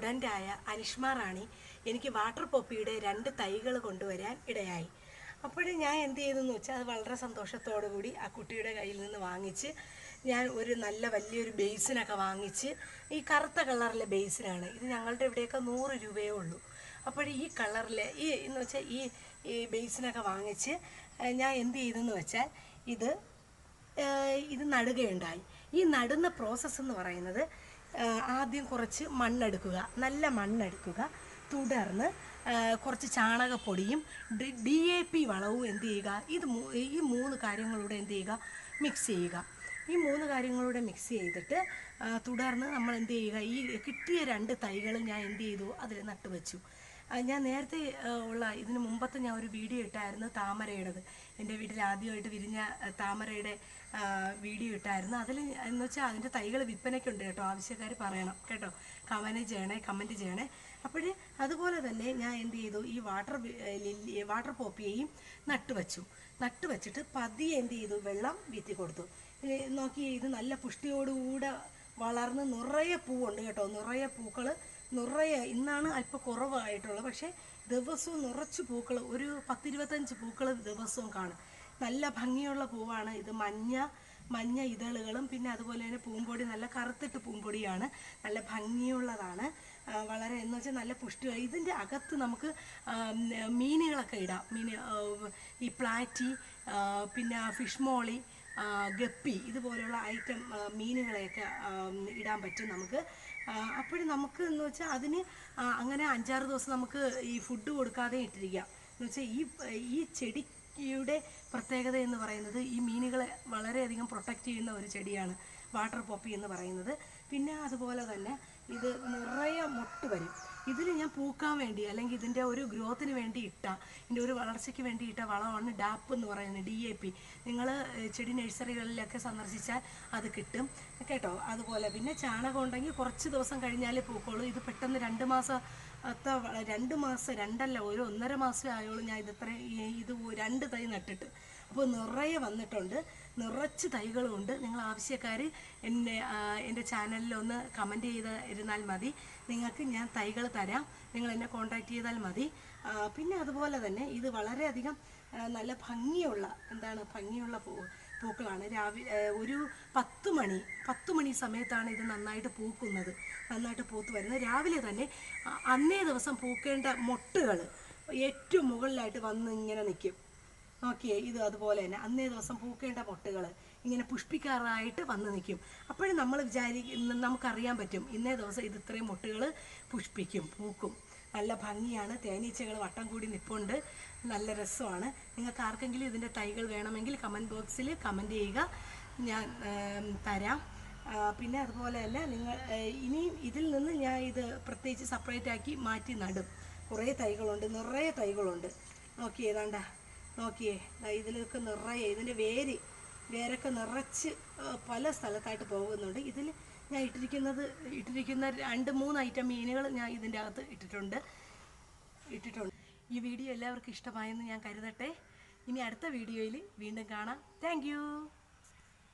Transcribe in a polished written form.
സ്റ്റുഡൻ്റായ അനിഷ്മ റാണി എനിക്ക് വാട്ടർ പോപ്പിയുടെ 2 തൈകൾ കൊണ്ടുവരാൻ ഇടയായി. അപ്പോൾ ഞാൻ എന്ത് ചെയ്തെന്ന് വെച്ചാൽ അത് വളരെ സന്തോഷത്തോടു കൂടി ആ കുട്ടിയുടെ കയ്യിൽ നിന്ന് വാങ്ങിച്ച് ഞാൻ ഒരു നല്ല വലിയൊരു ബേസിനൊക്കെ വാങ്ങിച്ച്, ഈ കറുത്ത കളറിലെ ബേസിനാണ് ഇത്. ഞങ്ങളുടെ ഇവിടെയൊക്കെ 100 രൂപയേ ഉള്ളൂ. അപ്പോൾ ഈ കളറിൽ എന്ന് വെച്ചാൽ ഈ ബേസിനൊക്കെ വാങ്ങിച്ച് ഞാൻ എന്ത് ചെയ്തെന്ന് വെച്ചാൽ ഇത് നടുകയുണ്ടായി. ഈ നടുന്ന പ്രോസസ്സ് എന്ന് പറയുന്നത്, ആദ്യം കുറച്ച് മണ്ണെടുക്കുക, നല്ല മണ്ണെടുക്കുക. തുടർന്ന് കുറച്ച് ചാണകപ്പൊടിയും DAP വളവും എന്ത് ചെയ്യുക, ഈ 3 കാര്യങ്ങളൂടെ എന്ത് ചെയ്യുക, മിക്സ് ചെയ്യുക. ഈ 3 കാര്യങ്ങളൂടെ മിക്സ് ചെയ്തിട്ട് തുടർന്ന് നമ്മൾ എന്ത് ചെയ്യുക, ഈ കിട്ടിയ 2 തൈകൾ ഞാൻ എന്ത് ചെയ്തു, അതിൽ നട്ടുവെച്ചു. ഞാൻ നേരത്തെ ഇതിന് മുമ്പത്തെ ഞാൻ ഒരു വീഡിയോ ഇട്ടായിരുന്നു താമരയുടേത്. എൻ്റെ വീട്ടിൽ ആദ്യമായിട്ട് വിരിഞ്ഞ താമരയുടെ വീഡിയോ ഇട്ടായിരുന്നു. അതിൽ എന്ന് വെച്ചാൽ അതിൻ്റെ തൈകൾ വിൽപ്പനയ്ക്കുണ്ട് കേട്ടോ, ആവശ്യക്കാർ പറയണം കേട്ടോ, കമൻറ്റ് ചെയ്യണേ. അപ്പോൾ അതുപോലെ തന്നെ ഞാൻ എന്ത് ചെയ്തു, ഈ വാട്ടർ പോപ്പിയെയും നട്ടുവച്ചിട്ട് പതിയെ എന്ത് ചെയ്തു, വെള്ളം വീത്തി കൊടുത്തു. നോക്കി, ഇത് നല്ല പുഷ്ടിയോടുകൂടെ വളർന്ന് നിറയെ പൂവുണ്ട് കേട്ടോ, നിറയെ പൂക്കൾ ഇന്നാണ് അല്പം കുറവായിട്ടുള്ളത്. പക്ഷേ ദിവസവും നിറച്ച് പൂക്കൾ, ഒരു 10-25 പൂക്കൾ ദിവസവും കാണും. നല്ല ഭംഗിയുള്ള പൂവാണ് ഇത്. മഞ്ഞ ഇതളുകളും പിന്നെ അതുപോലെ തന്നെ പൂമ്പൊടി നല്ല കറുത്തിട്ട് പൂമ്പൊടിയാണ്, നല്ല ഭംഗിയുള്ളതാണ്. വളരെ എന്ന് വെച്ചാൽ നല്ല പുഷ്ടി. ഇതിൻ്റെ അകത്ത് നമുക്ക് മീനുകളൊക്കെ ഇടാം. ഈ പ്ലാറ്റി, പിന്നെ ഫിഷ് മോളി, ഗപ്പി, ഇതുപോലെയുള്ള ഐറ്റം മീനുകളെയൊക്കെ ഇടാൻ പറ്റും നമുക്ക്. അപ്പോഴും നമുക്ക് എന്ന് വെച്ചാൽ അതിന് അങ്ങനെ 5-6 ദിവസം നമുക്ക് ഈ ഫുഡ് കൊടുക്കാതെ ഇട്ടിരിക്കാം. എന്ന് വെച്ചാൽ ഈ ചെടിയുടെ പ്രത്യേകത എന്ന് പറയുന്നത്, ഈ മീനുകളെ വളരെയധികം പ്രൊട്ടക്റ്റ് ചെയ്യുന്ന ഒരു ചെടിയാണ് വാട്ടർ പോപ്പി എന്ന് പറയുന്നത്. പിന്നെ അതുപോലെ തന്നെ ഇത് നിറയെ മൊട്ട് വരും. ഇതിൽ ഞാൻ പൂക്കാൻ വേണ്ടി, അല്ലെങ്കിൽ ഇതിൻ്റെ ഒരു ഗ്രോത്തിന് വേണ്ടി ഇതിൻ്റെ ഒരു വളർച്ചയ്ക്ക് വേണ്ടി ഇട്ട വളമാണ് DAP എന്ന് പറയുന്നത്, DAP. നിങ്ങൾ ചെടി നഴ്സറികളിലൊക്കെ സന്ദർശിച്ചാൽ അത് കിട്ടും കേട്ടോ. അതുപോലെ പിന്നെ ചാണകം ഉണ്ടെങ്കിൽ കുറച്ച് ദിവസം കഴിഞ്ഞാലേ പൂക്കോളൂ. ഇത് പെട്ടെന്ന് 2 മാസം 2 ഒരു 1.5 മാസമേ ആയുള്ളൂ ഞാൻ ഇത് 2 തൈ നട്ടിട്ട്. അപ്പോൾ നിറയെ വന്നിട്ടുണ്ട്, നിറച്ച് തൈകളുമുണ്ട്. നിങ്ങൾ ആവശ്യക്കാർ എൻ്റെ ചാനലിലൊന്ന് കമൻറ്റ് ചെയ്തിരുന്നാൽ മതി, നിങ്ങൾക്ക് ഞാൻ തൈകൾ തരാം. നിങ്ങൾ എന്നെ കോൺടാക്റ്റ് ചെയ്താൽ മതി. പിന്നെ അതുപോലെ തന്നെ ഇത് വളരെയധികം നല്ല ഭംഗിയുള്ള പൂക്കളാണ്. രാവിലെ ഒരു 10 മണി സമയത്താണ് ഇത് നന്നായിട്ട് പൂത്ത് വരുന്നത്. രാവിലെ തന്നെ അന്നേ ദിവസം പൂക്കേണ്ട മൊട്ടുകൾ ഏറ്റവും മുകളിലായിട്ട് വന്ന് ഇങ്ങനെ നിൽക്കും. നോക്കിയേ, ഇത് അതുപോലെ തന്നെ അന്നേ ദിവസം പൂക്കേണ്ട മൊട്ടുകൾ ഇങ്ങനെ പുഷ്പിക്കാറായിട്ട് വന്ന് നിൽക്കും. അപ്പോഴും നമ്മൾ നമുക്കറിയാൻ പറ്റും, ഇന്നേ ദിവസം ഇത് ഇത്രയും മൊട്ടുകൾ പൂക്കും. നല്ല ഭംഗിയാണ്. തേനീച്ചകൾ വട്ടം കൂടി നിൽപ്പുണ്ട്, നല്ല രസമാണ്. നിങ്ങൾക്ക് ആർക്കെങ്കിലും ഇതിൻ്റെ തൈകൾ വേണമെങ്കിൽ കമൻറ്റ് ബോക്സിൽ കമൻറ്റ് ചെയ്യുക, ഞാൻ തരാം. പിന്നെ അതുപോലെ തന്നെ ഇനിയും ഇതിൽ നിന്ന് ഞാൻ ഇത് പ്രത്യേകിച്ച് സെപ്പറേറ്റ് ആക്കി മാറ്റി നടും. കുറേ തൈകളുണ്ട്, നിറയെ തൈകളുണ്ട്. നോക്കിയേ, നോക്കിയേ, ഇതിലൊക്കെ നിറയെ ഇതിൻ്റെ വേരൊക്കെ നിറച്ച് പല സ്ഥലത്തായിട്ട് പോകുന്നുണ്ട്. ഇതിൽ ഞാൻ ഇട്ടിരിക്കുന്ന 2-3 ഐറ്റം മീനുകൾ ഞാൻ ഇതിൻ്റെ അകത്ത് ഇട്ടിട്ടുണ്ട്. ഈ വീഡിയോ എല്ലാവർക്കും ഇഷ്ടമായെന്ന് ഞാൻ കരുതട്ടെ. ഇനി അടുത്ത വീഡിയോയിൽ വീണ്ടും കാണാം. Thank you.